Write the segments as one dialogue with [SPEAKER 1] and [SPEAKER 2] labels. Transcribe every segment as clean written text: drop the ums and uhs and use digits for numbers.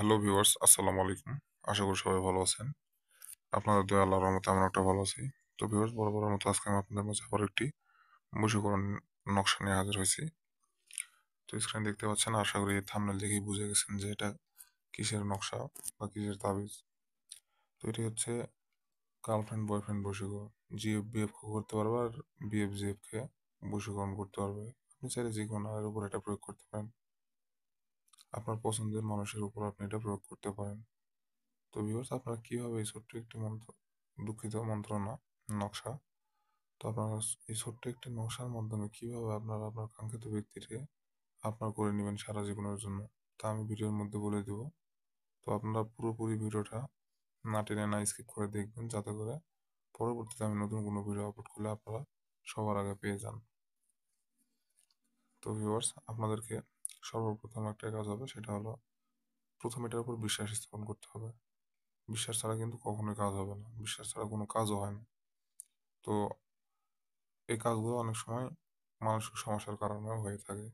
[SPEAKER 1] Hello viewers, আসসালামু আলাইকুম। আশা করি সবাই ভালো আছেন। আপনাদের দয়া আল্লাহর রহমতে আমরা একটা ভালো আছি। তো ভিউয়ার্স, বরাবরের মতো আজকে আমি আপনাদের মাঝে আবার একটি বশীকরণ নকশা নিয়ে হাজির হয়েছি। তো স্ক্রিনে দেখতে পাচ্ছেন, আশা করি থাম্বনেল দেখেই বুঝে গেছেন যে এটা কিসের নকশা বা কিসের তাবিজ। তো এটি হচ্ছে গার্লফ্রেন্ড বয়ফ্রেন্ড বশীকরণ। জিএফ বিএফ কে করতে পারবে, আর বিএফ জিএফ কে বশীকরণ করতে পারবে। আপনি চাইলে যে কোনো নারীর উপর এটা প্রয়োগ করতে পারেন। আপনার পছন্দের মানুষের উপর আপনি এটা প্রয়োগ করতে পারেন। তো ভিউয়ার্স, আপনারা কিভাবে এই ছোট্ট একটি মন্ত্র, দুঃখিত মন্ত্র না, নকশা। তো আপনারা এই ছোট্ট একটি নকশার মাধ্যমে কিভাবে আপনারা আপনার কাঙ্ক্ষিত ব্যক্তিকে আপনার করে নেবেন সারা জীবনের জন্য, তা আমি ভিডিওর মধ্যে বলে দেব। তো আপনারা পুরোপুরি ভিডিওটা না টেনে না স্কিপ করে দেখবেন, যাতে করে পরবর্তীতে আমি নতুন কোনো ভিডিও আপলোড করলে আপনারা সবার আগে পেয়ে যান। তো ভিউয়ার্স, আপনাদেরকে সর্বপ্রথম একটা কাজ হবে, সেটা হলো প্রথম এটার উপর বিশ্বাস স্থাপন করতে হবে। বিশ্বাস ছাড়া কিন্তু কখনোই কাজ হবে না, বিশ্বাস ছাড়া কোনো কাজও হয় না। তো এই কাজগুলো অনেক সময় মানসিক সমস্যার কারণেও হয়ে থাকে।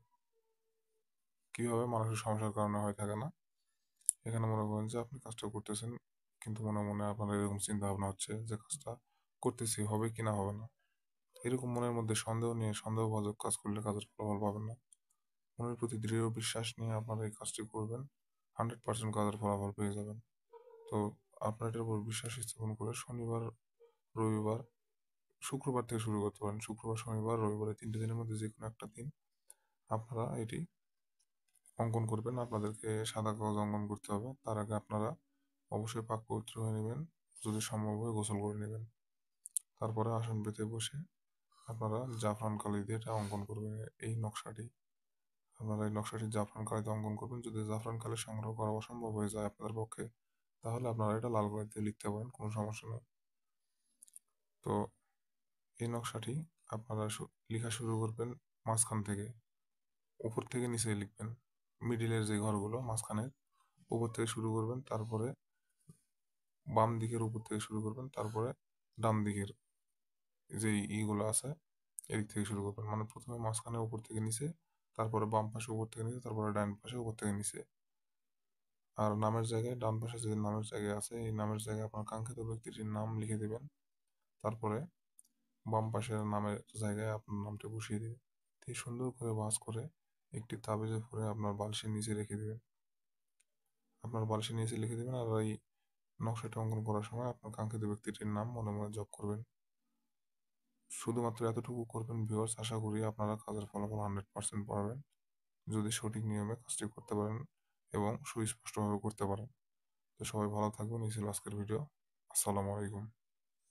[SPEAKER 1] কিভাবে মানসিক সমস্যার কারণে হয়ে থাকে না? এখানে মনে করেন যে আপনি কাজটা করতেছেন, কিন্তু মনে মনে আপনার এরকম চিন্তা ভাবনা হচ্ছে যে কাজটা করতেছি, হবে কি না হবে না। এরকম মনের মধ্যে সন্দেহ নিয়ে সন্দেহভাজন কাজ করলে কাজের ফলাফল পাবেন না। মনের প্রতি দৃঢ় বিশ্বাস নিয়ে আপনারা এই কাজটি করবেন, 100% কাজের ফলাফল পেয়ে যাবেন। তো আপনার এটার উপর বিশ্বাস স্থাপন করে শনিবার, রবিবার, শুক্রবার থেকে শুরু করতে পারেন। শুক্রবার, শনিবার, রবিবার, এই 3টে দিনের মধ্যে যে কোনো একটা দিন আপনারা এটি অঙ্কন করবেন। আপনাদেরকে সাদা কাগজ অঙ্কন করতে হবে। তার আগে আপনারা অবশ্যই পাক পবিত্র হয়ে নেবেন। যদি সম্ভব হয় গোসল করে নেবেন। তারপরে আসন পেতে বসে আপনারা জাফরান কালি দিয়ে এটা অঙ্কন করবেন, এই নকশাটি। আপনারা এই নকশাটি জাফরান কালিতে অঙ্কন করবেন। যদি জাফরান কালি সংগ্রহ করা অসম্ভব হয়ে যায় আপনাদের পক্ষে, তাহলে আপনারা এটা লাল কালি দিয়ে লিখতে পারেন, কোনো সমস্যা নেই। তো এই নকশাটি আপনারা লেখা শুরু করবেন মাঝখান থেকে। উপর থেকে নিচে লিখবেন। মিডিলের যে ঘরগুলো মাঝখানের, উপর থেকে শুরু করবেন। তারপরে বাম দিকের উপর থেকে শুরু করবেন। তারপরে ডান দিকের যে ইগুলো আছে এদিক থেকে শুরু করবেন। মানে প্রথমে মাঝখানে উপর থেকে নিচে, তারপরে বাম পাশে উপর থেকে নিচে, তারপরে ডান পাশে উপর থেকে নিচে। আর নামের জায়গায় ডান পাশে যে নামের জায়গায় আছে, এই নামের জায়গায় আপনার কাঙ্ক্ষিত ব্যক্তিটির নাম লিখে দিবেন। তারপরে বাম পাশের নামের জায়গায় আপনার নামটা বসিয়ে দিবেন। দিয়ে সুন্দর করে ভাঁজ করে একটি তাবিজে ভরে আপনার বালিশের নিচে রেখে দিবেন। আপনার বালিশের নিচে লিখে দিবেন। আর এই নকশাটা অঙ্কন করার সময় আপনার কাঙ্ক্ষিত ব্যক্তিটির নাম মনে মনে জপ করবেন। শুধুমাত্র এতটুকু করবেন ভিউয়ার্স, আশা করি আপনারা কাজের ফলাফল 100% পাবেন, যদি সঠিক নিয়মে কাজটি করতে পারেন এবং সুস্পষ্টভাবে করতে পারেন। তো সবাই ভালো থাকবেন। এই ছিল আজকের ভিডিও। আসসালামু আলাইকুম।